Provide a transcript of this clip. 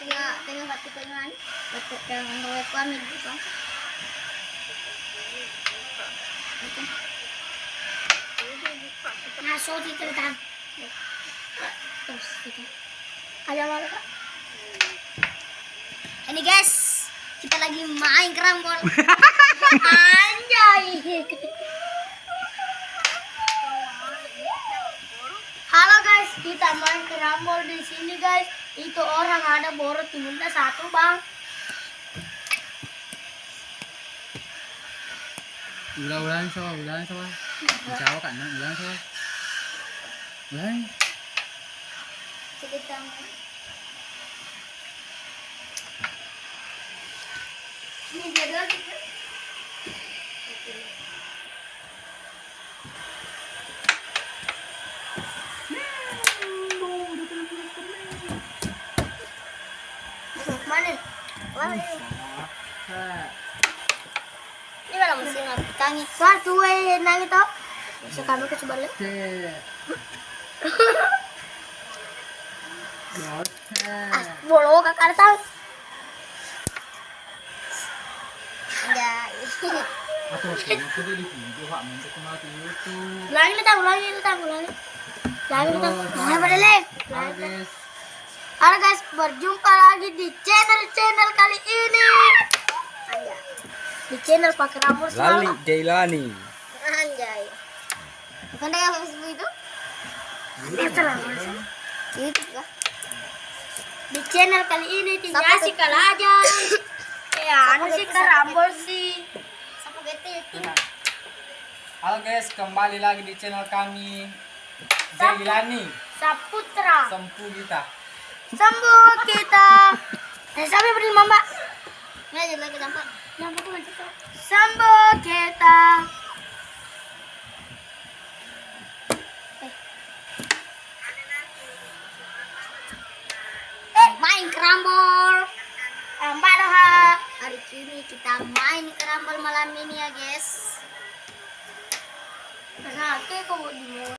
tengah hati pengen betul yang ngawet kami gitu. Nah, so diceritain. Terus gitu. Ada apa Kak? Ini guys, kita lagi main kerambol. Anjay. Halo guys, kita main kerambol di sini guys. Itu orang ada borot timunnya satu bang. Ulang sama. Bicara kan, ulang sama. Ulang. Cerita. Ini dia dulu. Mana? Ini mana mesin tangi? Wah, tuwe nang itu. Sekarang ke sebalik. Bolo ka kartal. Ya. Atau aku di video hak minta kemati itu. Ulangi. Nah, balik. Guys. Halo guys, berjumpa lagi di channel kali ini. Di channel pakai rambut Lali Jailani. Anjay. Bukan dia yang itu? Itu lah. Di channel kali ini tinggal si aja. Ya, anu sih kerambol sih. Sapu gete itu. Halo guys, kembali lagi di channel kami Jailani. Saputra. Sempu kita. Sambut kita. Sampai beri mamba. Nggak jadi lagi sampai. Sambut kita. Main kerambol. Mbak Doha. Hari ini kita main kerambol malam ini ya guys. Nah, oke kok di